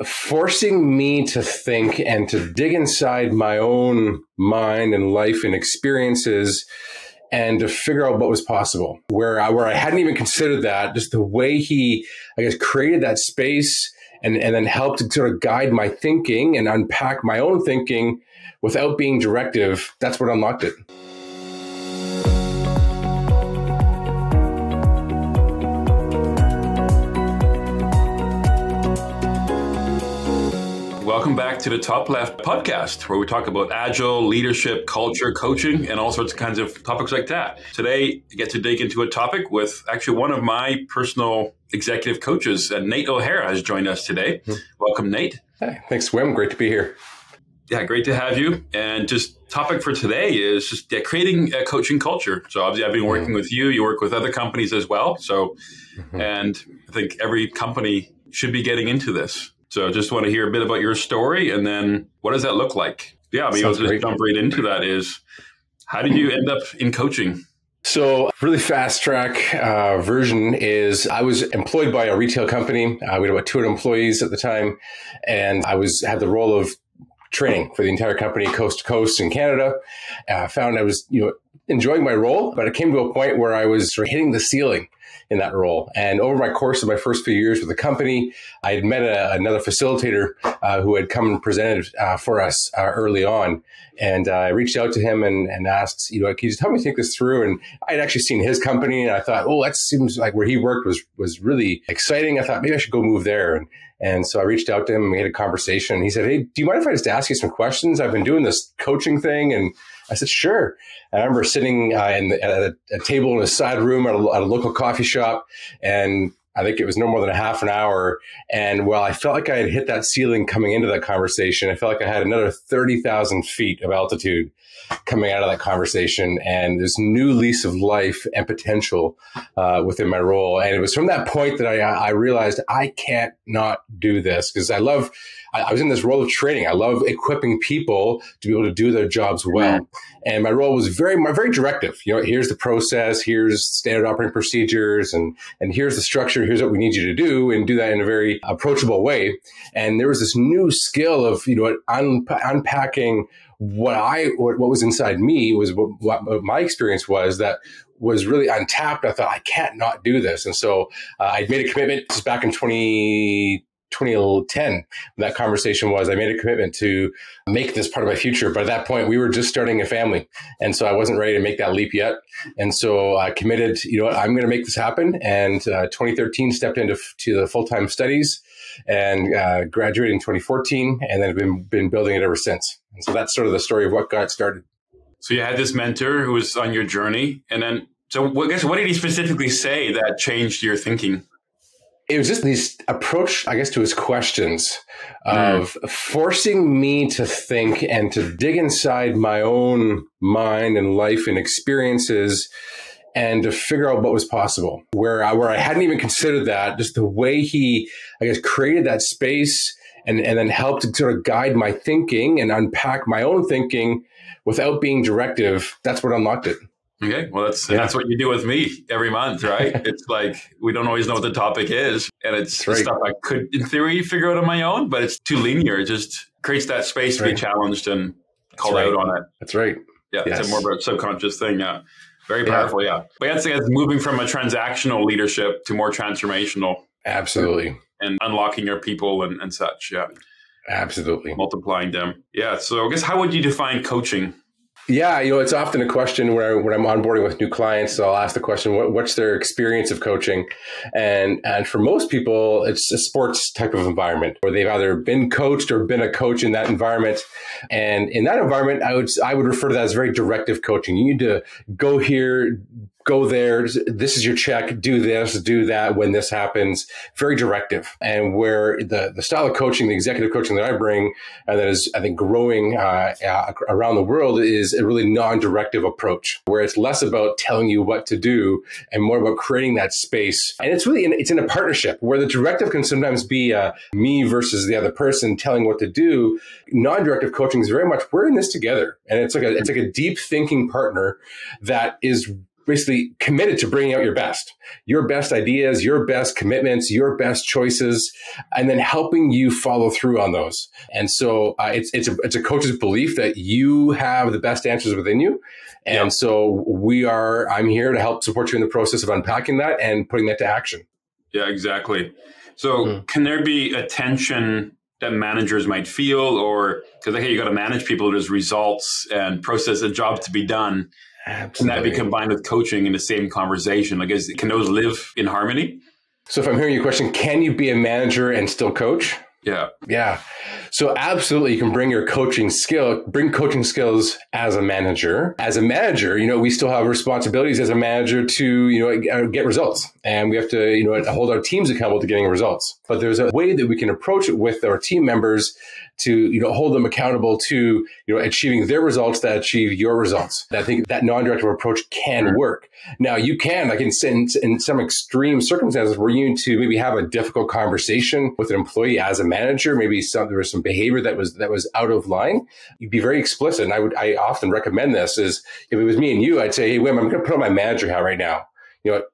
forcing me to think and to dig inside my own mind and life and experiences and to figure out what was possible, where I hadn't even considered that, just the way he, I guess, created that space and then helped to sort of guide my thinking and unpack my own thinking without being directive. That's what unlocked it. Welcome back to the Topleft podcast, where we talk about agile, leadership, culture, coaching, and all sorts of kinds of topics like that. Today, I get to dig into a topic with actually one of my personal executive coaches, Nate O'Hara has joined us today. Welcome, Nate. Hey, thanks, Wim. Great to be here. Yeah, great to have you. And just topic for today is just creating a coaching culture. So obviously I've been working with you. You work with other companies as well. So, and I think every company should be getting into this. So just want to hear a bit about your story, and then what does that look like? Yeah, but I'll just jump right into that is, how did you end up in coaching? So really fast track version is I was employed by a retail company. We had about 200 employees at the time, and I had the role of training for the entire company, coast to coast in Canada. Found I was enjoying my role, but it came to a point where I was sort of hitting the ceiling in that role. And over my course of my first few years with the company, I had met another facilitator who had come and presented for us early on. And I reached out to him and asked, can you just help me think this through? And I had actually seen his company, and I thought, that seems like where he worked was really exciting. I thought maybe I should go move there. And so I reached out to him and we had a conversation. He said, "Hey, do you mind if I just ask you some questions? I've been doing this coaching thing." And I said, "Sure." And I remember sitting at a table in a side room at a local coffee shop, and I think it was no more than a half an hour. And while I felt like I had hit that ceiling coming into that conversation, I felt like I had another 30,000 feet of altitude coming out of that conversation, and this new lease of life and potential within my role. And it was from that point that I realized I can't not do this, because I was in this role of training. I love equipping people to be able to do their jobs well. And my role was very directive. Here's the process, here's standard operating procedures, and here's the structure, here's what we need you to do, and do that in a very approachable way. And there was this new skill of, unpacking what was inside me, was what my experience was that was really untapped. I thought, I can't not do this. And so I made a commitment. This is back in 2010. That conversation was, I made a commitment to make this part of my future. But at that point, we were just starting a family. And so I wasn't ready to make that leap yet. And so I committed, I'm going to make this happen. And 2013 stepped into the full-time studies and graduated in 2014. And then I've been building it ever since. And so that's sort of the story of what got it started. So you had this mentor who was on your journey. And then, what did he specifically say that changed your thinking? It was just this approach, I guess, to his questions of forcing me to think and to dig inside my own mind and life and experiences and to figure out what was possible, where I hadn't even considered that, just the way he, I guess, created that space and then helped to sort of guide my thinking and unpack my own thinking without being directive. That's what unlocked it. Okay. Well, that's what you do with me every month, right? It's like, we don't always know what the topic is. And it's stuff I could, in theory, figure out on my own, but it's too linear. It just creates that space to be challenged and called out on it. That's right. Yeah. Yes. It's a more of a subconscious thing. Yeah. Very powerful. Yeah. But I'd say it's moving from a transactional leadership to more transformational. Absolutely. And unlocking your people and such. Yeah. Absolutely. Multiplying them. Yeah. So I guess, how would you define coaching? Yeah, it's often a question when I'm onboarding with new clients. So I'll ask the question, what's their experience of coaching? And for most people, it's a sports type of environment where they've either been coached or been a coach in that environment. And in that environment, I would refer to that as very directive coaching. You need to go here, go there. This is your check. Do this, do that when this happens. Very directive. And where the style of coaching, the executive coaching that I bring, and that is, I think, growing around the world, is a really non-directive approach, where it's less about telling you what to do and more about creating that space. And it's in a partnership where the directive can sometimes be me versus the other person telling what to do. Non-directive coaching is very much, we're in this together. And it's like a deep thinking partner that is basically committed to bringing out your best ideas, your best commitments, your best choices, and then helping you follow through on those. And so it's a coach's belief that you have the best answers within you. And so I'm here to help support you in the process of unpacking that and putting that to action. Yeah, exactly. So can there be a tension that managers might feel, or because hey, you got to manage people, there's results and process and job to be done. Absolutely. Can that be combined with coaching in the same conversation? Like, can those live in harmony? So if I'm hearing your question, can you be a manager and still coach? Yeah. Yeah. So absolutely, you can bring coaching skills as a manager. As a manager, we still have responsibilities as a manager to, get results. And we have to, hold our teams accountable to getting results. But there's a way that we can approach it with our team members to, hold them accountable to, achieving their results that achieve your results. I think that non-directive approach can work. Now, you can, like in some extreme circumstances where you need to maybe have a difficult conversation with an employee as a manager, maybe there was some behavior that was out of line. You'd be very explicit. And I often recommend this is if it was me and you, I'd say, hey, Wim, I'm going to put on my manager hat right now.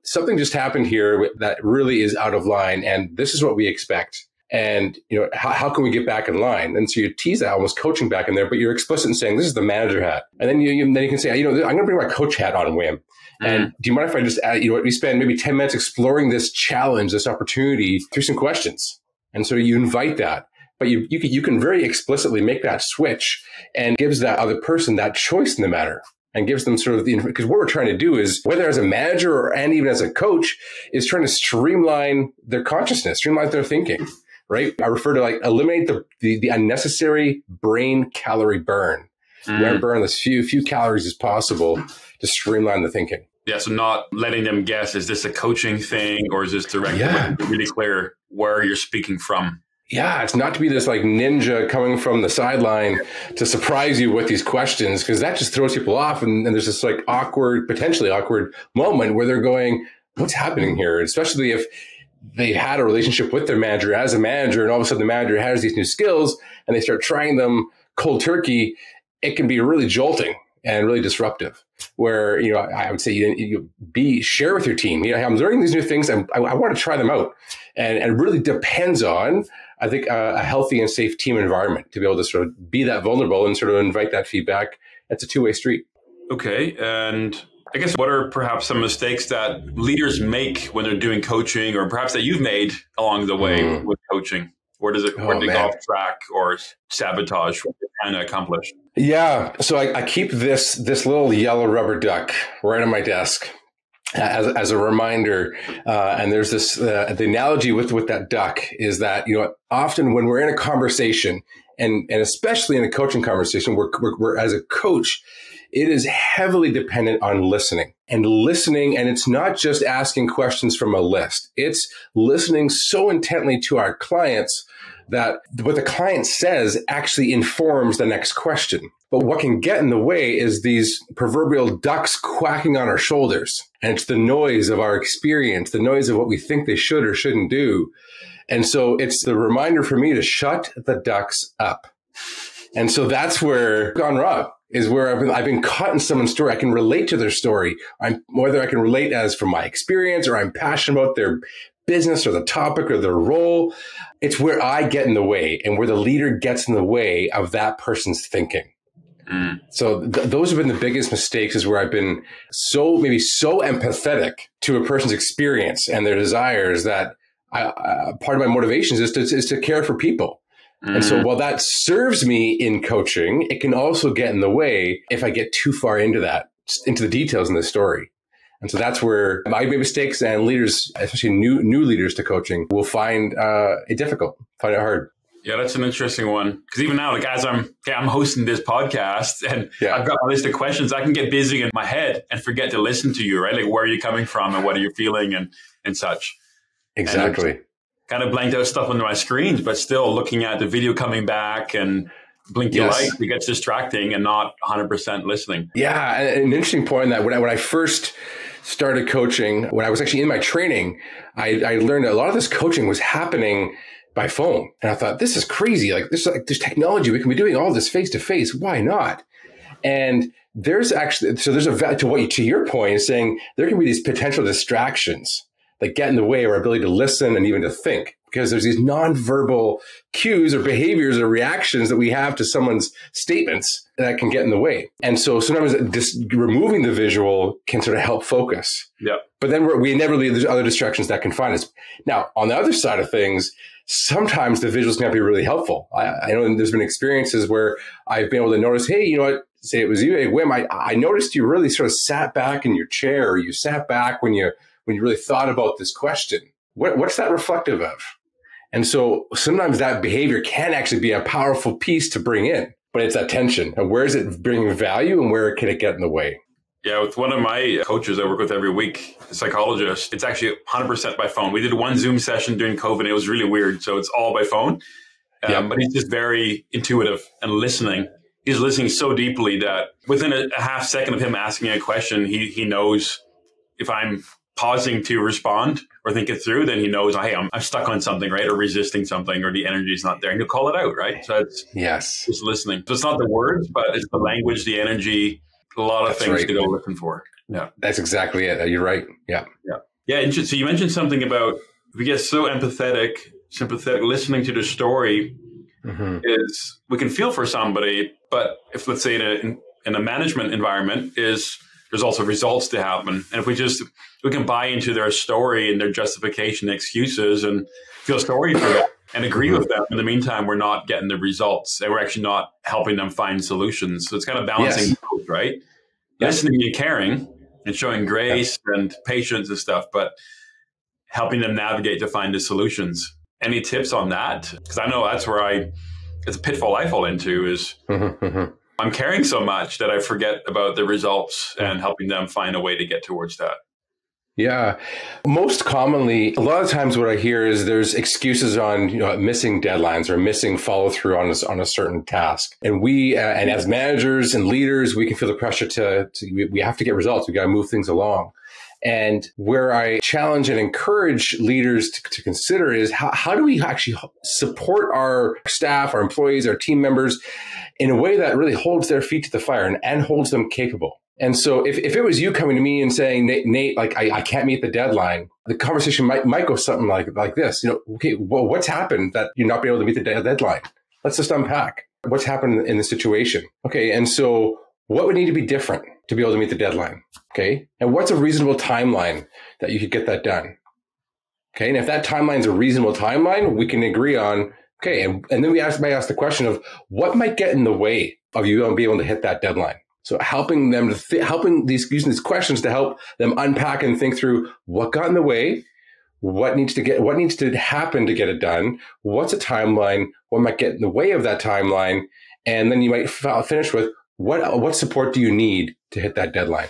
Something just happened here that really is out of line. And this is what we expect. And, how can we get back in line? And so you tease that almost coaching back in there, but you're explicit in saying, this is the manager hat. And then you can say, I'm going to bring my coach hat on, Wim. And do you mind if I just add, we spend maybe 10 minutes exploring this challenge, this opportunity through some questions. And so you invite that, but you can very explicitly make that switch and gives that other person that choice in the matter. And gives them sort of because what we're trying to do is, whether as a manager and even as a coach, is trying to streamline their consciousness, streamline their thinking. Right? I refer to eliminate the unnecessary brain calorie burn. You want to burn as few calories as possible to streamline the thinking. Yeah, so not letting them guess, is this a coaching thing or is this direct? Yeah. Really clear where you're speaking from. Yeah, it's not to be this ninja coming from the sideline to surprise you with these questions, because that just throws people off. And there's this potentially awkward moment where they're going, what's happening here? Especially if they've had a relationship with their manager as a manager, and all of a sudden the manager has these new skills and they start trying them cold turkey. It can be really jolting and really disruptive, where, I would say share with your team. I'm learning these new things and I want to try them out. And it really depends on, I think, a healthy and safe team environment to be able to sort of be that vulnerable and sort of invite that feedback. It's a two-way street. Okay. And I guess what are perhaps some mistakes that leaders make when they're doing coaching, or perhaps that you've made along the way with coaching? Where does it go off track or sabotage what you're trying to accomplish? Yeah. So I keep this little yellow rubber duck right on my desk as a reminder. And there's this, the analogy with that duck is that, often when we're in a conversation and especially in a coaching conversation, we're as a coach, it is heavily dependent on listening. And it's not just asking questions from a list. It's listening so intently to our clients that what the client says actually informs the next question. But what can get in the way is these proverbial ducks quacking on our shoulders. And it's the noise of our experience, the noise of what we think they should or shouldn't do. And so it's the reminder for me to shut the ducks up. And so that's where gone wrong. Is where I've been caught in someone's story. I can relate to their story. Whether I can relate as from my experience or I'm passionate about their business or the topic or their role. It's where I get in the way and where the leader gets in the way of that person's thinking. So those have been the biggest mistakes, is where I've been so empathetic to a person's experience and their desires that part of my motivations is to care for people. And so while that serves me in coaching, it can also get in the way if I get too far into the details in the story. And so that's where my mistakes, and leaders, especially new leaders to coaching, will find it difficult, find it hard. Yeah, that's an interesting one. Because even now, as I'm hosting this podcast and I've got a list of questions, I can get busy in my head and forget to listen to you, right? Like, where are you coming from and what are you feeling and such. Exactly. And kind of blanked out stuff on my screens, but still looking at the video coming back and blink your light, it gets distracting and not 100% listening. Yeah, an interesting point in that when I first started coaching, when I was actually in my training, I learned a lot of this coaching was happening by phone. And I thought, this is crazy. There's technology. We can be doing all this face to face. Why not? And there's actually, to your point is saying there can be these potential distractions that get in the way of our ability to listen and even to think, because there's these nonverbal cues or behaviors or reactions that we have to someone's statements that can get in the way. And so sometimes just removing the visual can sort of help focus. Yeah. But then there's other distractions that can find us. Now, on the other side of things, sometimes the visuals can be really helpful. I know there's been experiences where I've been able to notice, hey, you know what? Say it was you, hey, Wim, I noticed you really sort of sat back in your chair, or you sat back when you really thought about this question. What's that reflective of? And so sometimes that behavior can actually be a powerful piece to bring in, but it's that tension. And where is it bringing value and where can it get in the way? Yeah, with one of my coaches I work with every week, a psychologist, it's actually 100% by phone. We did one Zoom session during COVID, and it was really weird. So it's all by phone. But he's just very intuitive and listening. He's listening so deeply that within a half second of him asking a question, he knows if I'm pausing to respond or think it through, then he knows, hey, I'm stuck on something, right? Or resisting something, or the energy is not there. And he'll call it out, right? So it's just listening. So it's not the words, but it's the language, the energy, a lot of things to go looking for. Yeah. That's exactly it. You're right. Yeah. Yeah. Yeah. And so you mentioned something about if we get so sympathetic, listening to the story is we can feel for somebody, but if let's say in a management environment there's also results to happen. And if we can buy into their story and their justification, excuses, and feel sorry for them and agree with them. In the meantime, we're not getting the results and we're actually not helping them find solutions. So it's kind of balancing both, right? Listening and caring and showing grace and patience and stuff, but helping them navigate to find the solutions. Any tips on that? Because I know that's where it's a pitfall I fall into is I'm caring so much that I forget about the results and helping them find a way to get towards that. Yeah. Most commonly, a lot of times what I hear is there's excuses on missing deadlines or missing follow through on a certain task. And and as managers and leaders, we can feel the pressure we have to get results. We got to move things along. And where I challenge and encourage leaders to consider is how do we actually support our staff, our employees, our team members in a way that really holds their feet to the fire and holds them capable. And so if it was you coming to me and saying, Nate, like I can't meet the deadline, the conversation might go something like this. Okay, well, what's happened that you're not being able to meet the deadline? Let's just unpack what's happened in the situation. Okay, and so what would need to be different to be able to meet the deadline? Okay, and what's a reasonable timeline that you could get that done? Okay, and if that timeline is a reasonable timeline, we can agree on, okay, and then we might ask the question of what might get in the way of you being able to hit that deadline. So helping them using these questions to help them unpack and think through what got in the way, what needs to happen to get it done, what's a timeline, what might get in the way of that timeline, and then you might finish with what support do you need to hit that deadline?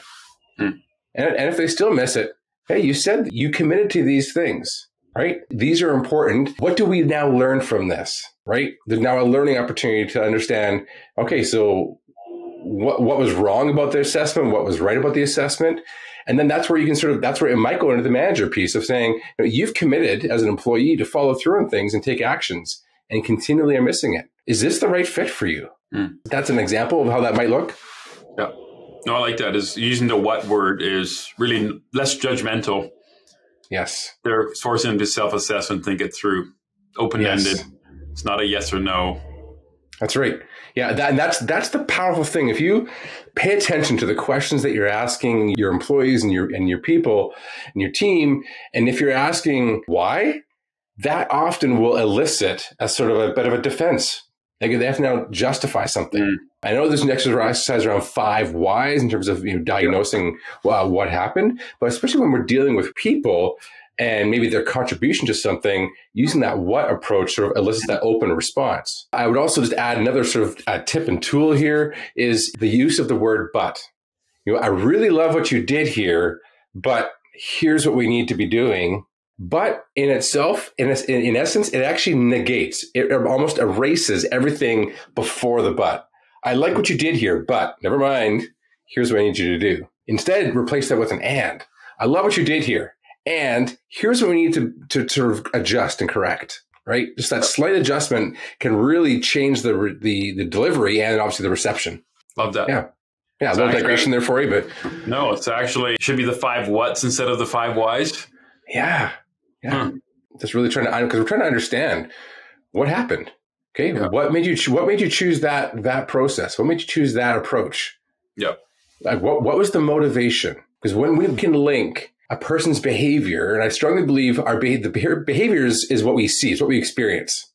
And if they still miss it, hey, you said you committed to these things, right? These are important. What do we now learn from this, right? There's now a learning opportunity to understand, okay, so what was wrong about the assessment, what was right about the assessment. And then that's where that's where it might go into the manager piece of saying, you've committed as an employee to follow through on things and take actions and continually are missing it. Is this the right fit for you? That's an example of how that might look. Yeah. No, I like that. Is using the what word is really less judgmental. Yes. They're forcing them to self-assess and think it through. Open-ended. Yes. It's not a yes or no. That's right. Yeah, that's the powerful thing. If you pay attention to the questions that you're asking your employees and your people and your team, and if you're asking why, that often will elicit a sort of a bit of a defense. Like they have to now justify something. I know there's an exercise around 5 whys in terms of diagnosing what happened, but especially when we're dealing with people and maybe their contribution to something, using that what approach sort of elicits that open response. I would also just add another sort of tip and tool here is the use of the word but. I really love what you did here, but here's what we need to be doing. But in itself, in essence, it actually negates, it almost erases everything before the but. I like what you did here, but never mind, here's what I need you to do. Instead, replace that with an and. I love what you did here. And here's what we need to sort of adjust and correct, right? Just that slight adjustment can really change the delivery and obviously the reception. Love that. Yeah. Yeah, a little digression there for you, but no, it's actually should be the 5 whats instead of the 5 whys. Yeah. Just really trying to, because we're trying to understand what happened. Okay, what made you choose that process? What made you choose that approach? Yeah. Like what was the motivation? Because when we can link a person's behavior, and I strongly believe the behaviors is what we see, it's what we experience,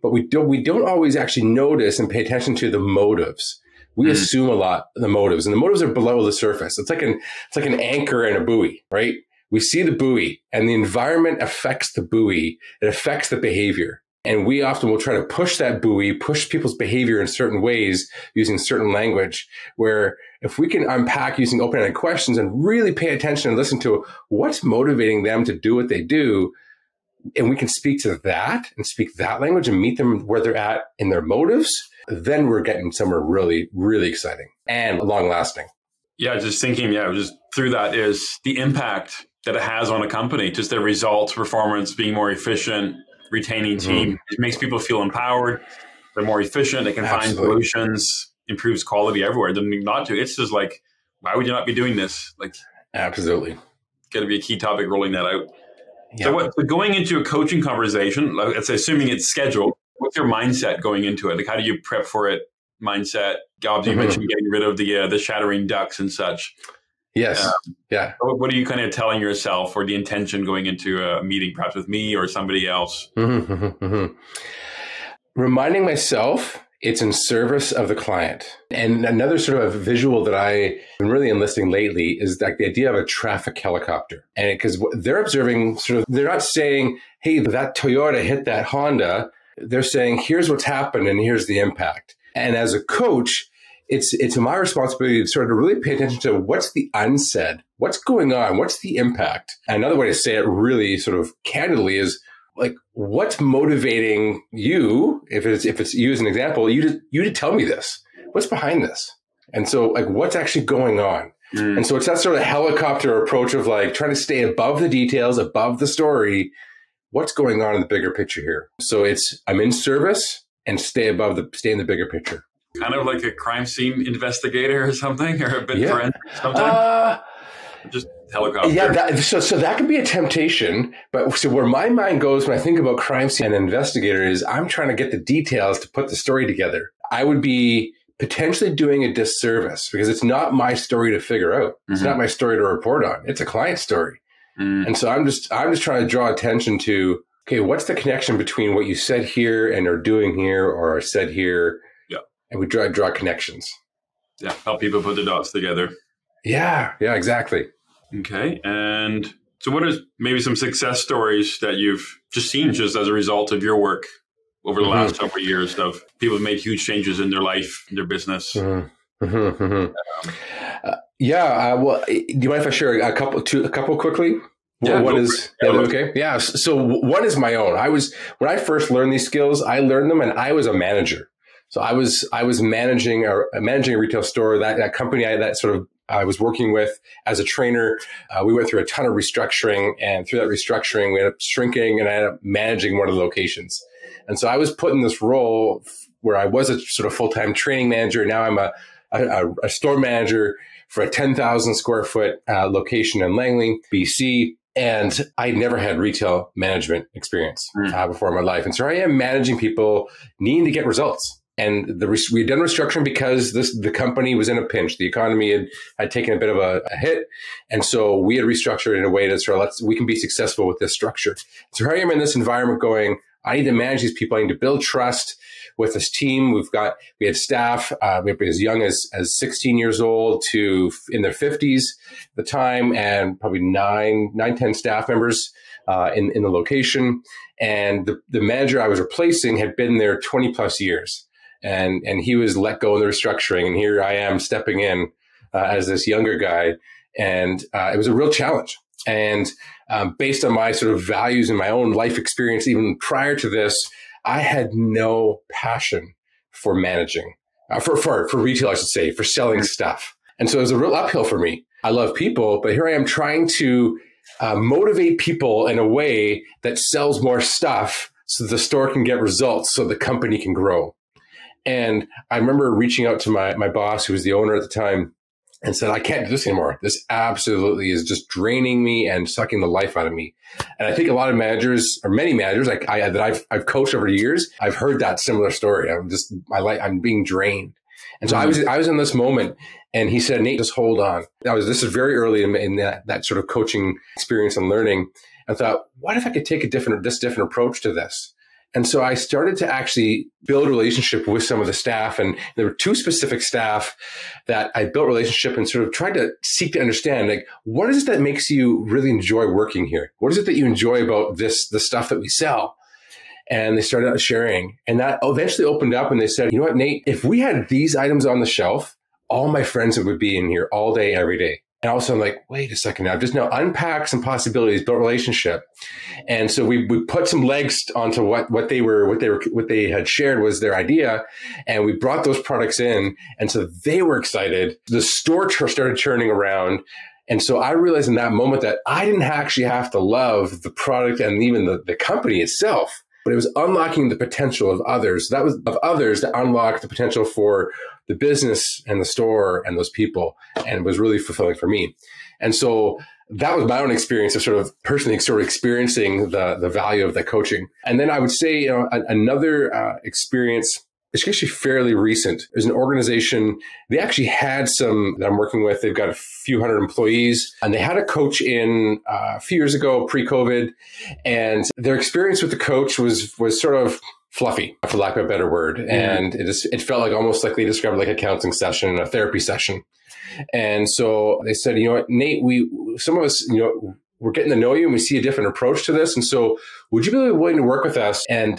but we don't always actually notice and pay attention to the motives. We assume a lot the motives, and the motives are below the surface. It's like an anchor and a buoy, right? We see the buoy, and the environment affects the buoy. It affects the behavior. And we often will try to push that buoy, push people's behavior in certain ways using certain language, where if we can unpack using open-ended questions and really pay attention and listen to what's motivating them to do what they do, and we can speak to that and speak that language and meet them where they're at in their motives, then we're getting somewhere really, really exciting and long-lasting. Yeah, just thinking, just through that is the impact that it has on a company, just their results, performance, being more efficient, retaining team. It makes people feel empowered. They're more efficient. They can find solutions, improves quality everywhere. It doesn't mean not to. It's just like, why would you not be doing this? Like, absolutely. Got to be a key topic rolling that out. Yeah. So going into a coaching conversation, let's say, assuming it's scheduled, what's your mindset going into it? Like, how do you prep for it? Mindset. Gobs, you mentioned getting rid of the shattering ducks and such. Yes. What are you kind of telling yourself, or the intention going into a meeting, perhaps with me or somebody else? Reminding myself it's in service of the client. And another sort of visual that I've been really enlisting lately is like the idea of a traffic helicopter. And because they're observing, they're not saying, hey, that Toyota hit that Honda. They're saying, here's what's happened and here's the impact. And as a coach, it's my responsibility to sort of really pay attention to what's the unsaid, what's going on, what's the impact. And another way to say it really sort of candidly is like, what's motivating you? If it's you as an example, you to tell me this. What's behind this? And so like, what's actually going on? And so it's that sort of helicopter approach of like trying to stay above the details, above the story. What's going on in the bigger picture here? So I'm in service and stay in the bigger picture. Kind of like a crime scene investigator or something, or a bit forensic something. Just helicopter. Yeah, so that could be a temptation. But so where my mind goes when I think about crime scene and investigator is I'm trying to get the details to put the story together. I would be potentially doing a disservice because it's not my story to figure out. It's not my story to report on. It's a client story. And so I'm just trying to draw attention to, okay, what's the connection between what you said here and are doing here or are said here? Yeah. And we draw connections. Yeah. Help people put the dots together. Yeah, exactly. Okay. And so what are maybe some success stories that you've just seen just as a result of your work over the last several years of people who've made huge changes in their life, in their business? Well, do you mind if I share a couple quickly? Yeah, one is okay. Yeah. So one is my own. When I first learned these skills, I learned them and I was a manager. So I was managing a retail store, that company I was working with as a trainer. We went through a ton of restructuring, and through that restructuring, we ended up shrinking and I ended up managing one of the locations. And so I was put in this role where I was a sort of full-time training manager. Now I'm a store manager for a 10,000 square foot location in Langley, BC. And I never had retail management experience before in my life. And so I am managing people needing to get results. And we had done restructuring because the company was in a pinch. The economy had taken a bit of a hit. And so we had restructured in a way that we can be successful with this structure. So here I am in this environment going, I need to manage these people. I need to build trust with this team. We had staff, as young as 16 years old to in their 50s at the time, and probably 10 staff members in the location. And the manager I was replacing had been there 20 plus years. And he was let go in the restructuring. And here I am stepping in as this younger guy. And it was a real challenge. And based on my sort of values and my own life experience, even prior to this, I had no passion for managing, for retail, I should say, for selling stuff. And so it was a real uphill for me. I love people, but here I am trying to motivate people in a way that sells more stuff so the store can get results, so the company can grow. And I remember reaching out to my boss, who was the owner at the time, and said, I can't do this anymore. This absolutely is just draining me and sucking the life out of me. And I think a lot of managers, or many managers that I've coached over the years, I've heard that similar story. I'm being drained. And so I was in this moment, and he said, Nate, just hold on. This is very early in that sort of coaching experience and learning. I thought, what if I could take a different approach to this? And so I started to actually build a relationship with some of the staff. And there were two specific staff that I built a relationship and sort of tried to seek to understand, like, what is it that makes you really enjoy working here? What is it that you enjoy about the stuff that we sell? And they started out sharing. And that eventually opened up, and they said, you know what, Nate, if we had these items on the shelf, all my friends would be in here all day, every day. And also I'm like, wait a second, I've just now unpacked some possibilities, built a relationship. And so we put some legs onto what they had shared was their idea. And we brought those products in. And so they were excited. The store started churning around. And so I realized in that moment that I didn't actually have to love the product and even the company itself, but it was unlocking the potential of others. That was of others that unlocked the potential for the business and the store and those people, and it was really fulfilling for me. And so that was my own experience of sort of personally sort of experiencing the value of the coaching. And then I would say, another experience, it's actually fairly recent. There's an organization, they actually had some that I'm working with. They've got a few hundred employees, and they had a coach in a few years ago, pre-COVID. And their experience with the coach was sort of fluffy, for lack of a better word. Mm-hmm. And it felt like almost like they described like a counseling session, a therapy session. And so they said, you know what, Nate, some of us, we're getting to know you and we see a different approach to this. And so would you be willing to work with us? And,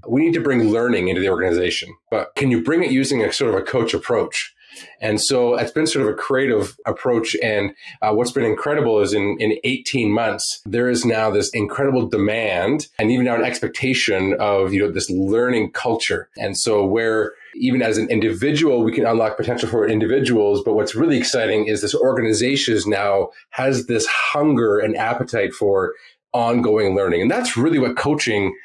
we need to bring learning into the organization, but can you bring it using a sort of a coach approach? And so it's been sort of a creative approach. And what's been incredible is in 18 months, there is now this incredible demand and even now an expectation of, this learning culture. And so where even as an individual, we can unlock potential for individuals. But what's really exciting is this organization now has this hunger and appetite for ongoing learning. And that's really what coaching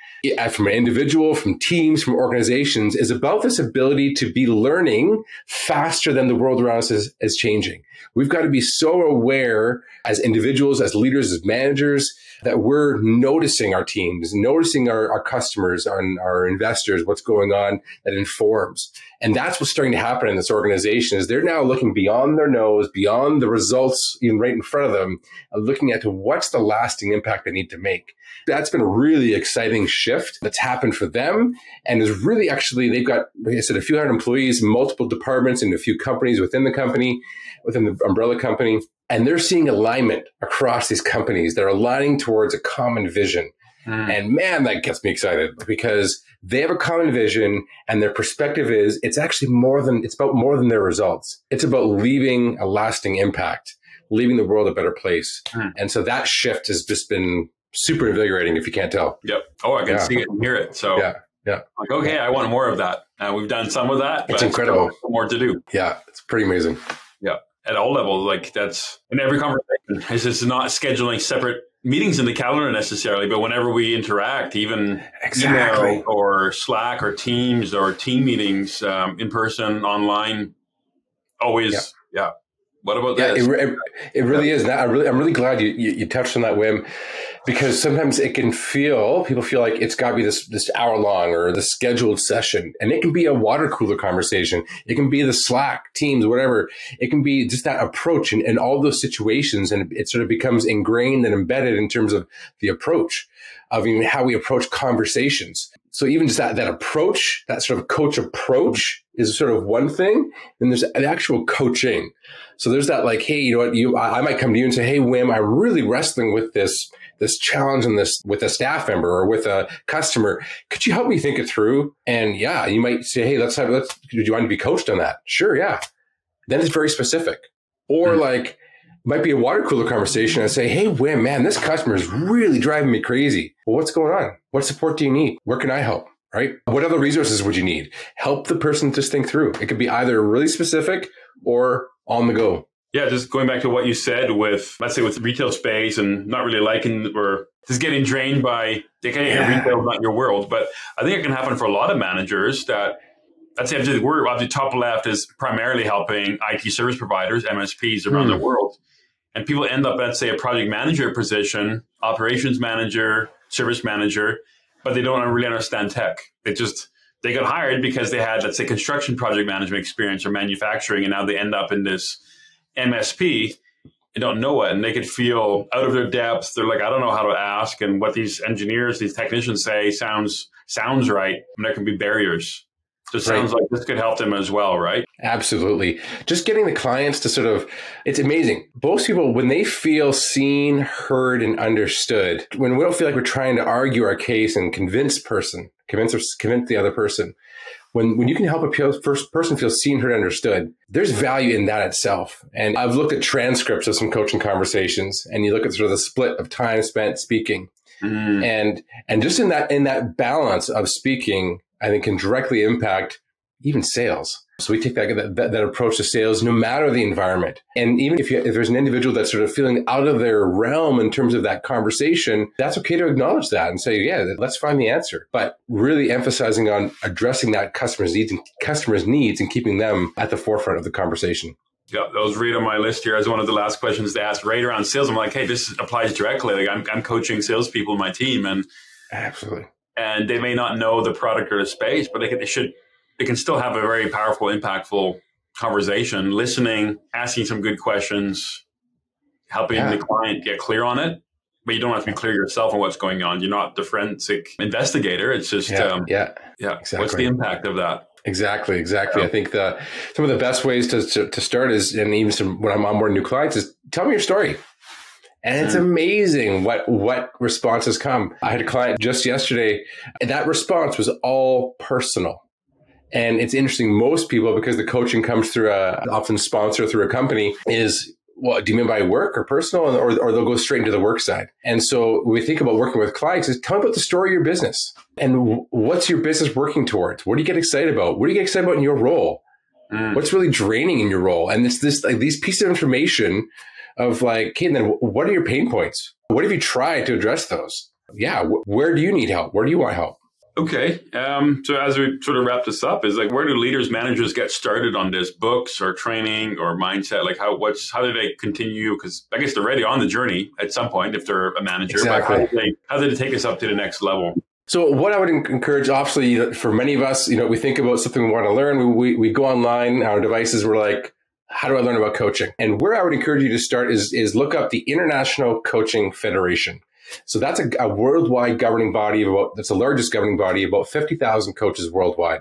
from an individual, from teams, from organizations is about, this ability to be learning faster than the world around us is changing. We've got to be so aware as individuals, as leaders, as managers, that we're noticing our teams, noticing our customers, our investors, what's going on that informs. And that's what's starting to happen in this organization is they're now looking beyond their nose, beyond the results even right in front of them, and looking at what's the lasting impact they need to make. That's been a really exciting shift that's happened for them. And is really actually, they've got, like I said, a few hundred employees, multiple departments, and a few companies within the company, within the umbrella company. And they're seeing alignment across these companies. They're aligning towards a common vision. And man, that gets me excited because they have a common vision and their perspective is it's about more than their results. It's about leaving a lasting impact, leaving the world a better place. And so that shift has just been super invigorating, if you can't tell. Yep. Oh, I can see it and hear it. So like, okay, I want more of that. We've done some of that. It's incredible. More to do. Yeah, it's pretty amazing. Yeah. At all levels, like that's in every conversation. It's just not scheduling separate meetings in the calendar necessarily, but whenever we interact, even email or Slack or Teams or team meetings, in person, online, always, What about that? It really is. I'm really glad you touched on that, Wim, because sometimes people feel like it's got to be this hour long or the scheduled session, and it can be a water cooler conversation. It can be the Slack, Teams, whatever. It can be just that approach in all those situations, and it sort of becomes ingrained and embedded in terms of the approach of even how we approach conversations. So even just that approach, that sort of coach approach is sort of one thing. And there's an actual coaching. So there's that like, hey, you know what, I might come to you and say, hey, Wim, I'm really wrestling with this challenge and this with a staff member or with a customer. Could you help me think it through? And you might say, hey, do you want to be coached on that? Sure. Yeah. Then it's very specific. Or like, might be a water cooler conversation. I say, hey, Wim, man, this customer is really driving me crazy. Well, what's going on? What support do you need? Where can I help? Right? What other resources would you need? Help the person just think through. It could be either really specific or on the go. Yeah, just going back to what you said with, let's say, with retail space and not really liking or just getting drained by, okay, retail is not your world. But I think it can happen for a lot of managers that, let's say, we're obviously Topleft is primarily helping IT service providers, MSPs around the world. And people end up, let's say, a project manager position, operations manager, service manager, but they don't really understand tech. They got hired because they had, let's say, construction project management experience or manufacturing, and now they end up in this MSP and don't know it. And they could feel out of their depth. They're like, I don't know how to ask. And what these engineers, these technicians say sounds right. And there can be barriers. So it sounds like this could help them as well, right? Absolutely. Just getting the clients to sort of, it's amazing. Most people, when they feel seen, heard, and understood, when we don't feel like we're trying to argue our case and convince the other person, when you can help a first person feel seen, heard, understood, there's value in that itself. And I've looked at transcripts of some coaching conversations, and you look at sort of the split of time spent speaking. And just in that balance of speaking, I think can directly impact even sales. So we take that approach to sales, no matter the environment. And even if there's an individual that's sort of feeling out of their realm in terms of that conversation, that's okay to acknowledge that and say, yeah, let's find the answer. But really emphasizing on addressing that customer's needs and keeping them at the forefront of the conversation. Yeah, that was right on my list here as one of the last questions to ask right around sales. I'm like, hey, this applies directly. Like I'm coaching salespeople in my team, and absolutely. And they may not know the product or the space, but they can still have a very powerful, impactful conversation, listening, asking some good questions, helping the client get clear on it. But you don't have to be clear yourself on what's going on. You're not the forensic investigator. It's just, exactly. What's the impact of that? Exactly. I think some of the best ways to start is, and even when I'm onboarding new clients, is tell me your story. And it's amazing what responses come. I had a client just yesterday, and that response was all personal. And it's interesting, most people, because the coaching comes through often sponsor through a company, is, well, do you mean by work or personal? Or they'll go straight into the work side. And so when we think about working with clients, is tell me about the story of your business. And what's your business working towards? What do you get excited about? What do you get excited about in your role? What's really draining in your role? And it's this like these pieces of information of like, okay, and then what are your pain points? What have you tried to address those? Yeah. Where do you need help? Where do you want help? Okay. So as we sort of wrap this up, is like, where do leaders, managers get started on this? Books or training or mindset? Like how do they continue? Because I guess they're already on the journey at some point if they're a manager. Exactly. But how do they take us up to the next level? So what I would encourage, obviously, for many of us, we think about something we want to learn. We go online, our devices, we're like, how do I learn about coaching? And where I would encourage you to start is look up the International Coaching Federation. So that's a worldwide governing body that's the largest governing body, about 50,000 coaches worldwide.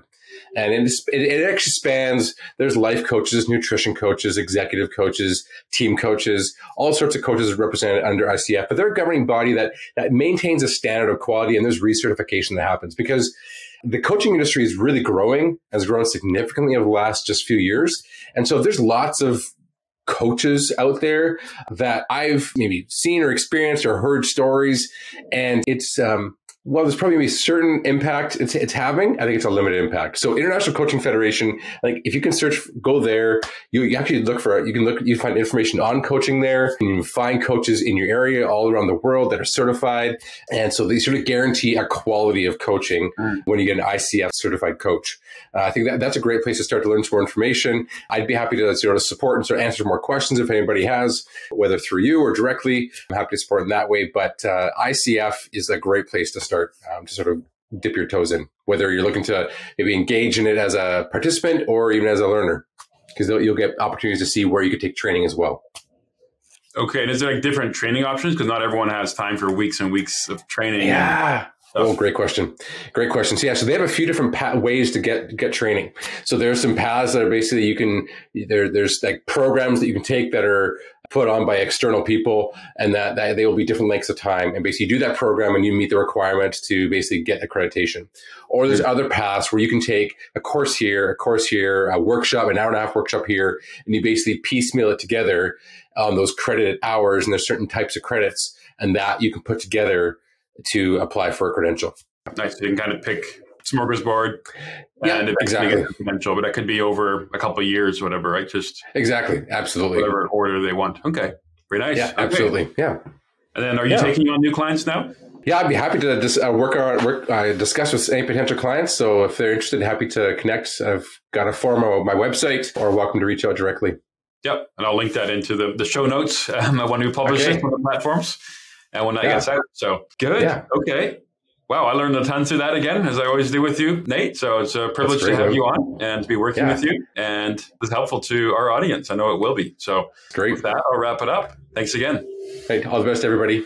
And it actually spans, there's life coaches, nutrition coaches, executive coaches, team coaches, all sorts of coaches represented under ICF. But they're a governing body that maintains a standard of quality, and there's recertification that happens because the coaching industry is really growing, has grown significantly over the last just few years. And so there's lots of coaches out there that I've maybe seen or experienced or heard stories. And it's, there's probably a certain impact it's having. I think it's a limited impact. So International Coaching Federation, like if you can go there, you actually you find information on coaching there. And you find coaches in your area all around the world that are certified. And so they sort of guarantee a quality of coaching when you get an ICF certified coach. I think that's a great place to start to learn some more information. I'd be happy to sort of support and sort of answer more questions if anybody has, whether through you or directly. I'm happy to support in that way. But ICF is a great place to start to sort of dip your toes in, whether you're looking to maybe engage in it as a participant or even as a learner, because you'll get opportunities to see where you could take training as well. Okay. And is there like different training options? Because not everyone has time for weeks and weeks of training. Yeah. Oh, great question. So yeah, so they have a few different ways to get training. So there's some paths that are basically there's like programs that you can take that are put on by external people, and that they will be different lengths of time. And basically you do that program and you meet the requirements to basically get accreditation. Or there's other paths where you can take a course here, a workshop, an hour and a half workshop here, and you basically piecemeal it together on those credited hours. And there's certain types of credits and that you can put together to apply for a credential. Nice. You can kind of pick smorgasbord. Yeah, And exactly. Get exponential, but that could be over a couple of years, whatever, right? Just exactly. Absolutely. whatever order they want. Okay. Very nice. Yeah, Okay. absolutely. Yeah. And then are you taking on new clients now? Yeah, I'd be happy to discuss with any potential clients. So if they're interested, happy to connect. I've got a form on my website, or welcome to reach out directly. Yep. And I'll link that into the show notes when we publish it on the platforms and when that gets out. So good. Yeah. Okay. Wow. I learned a ton through that again, as I always do with you, Nate. So it's a privilege to have you on and to be working with you. And it's helpful to our audience. I know it will be. So great. With that, I'll wrap it up. Thanks again. Hey, all the best, everybody.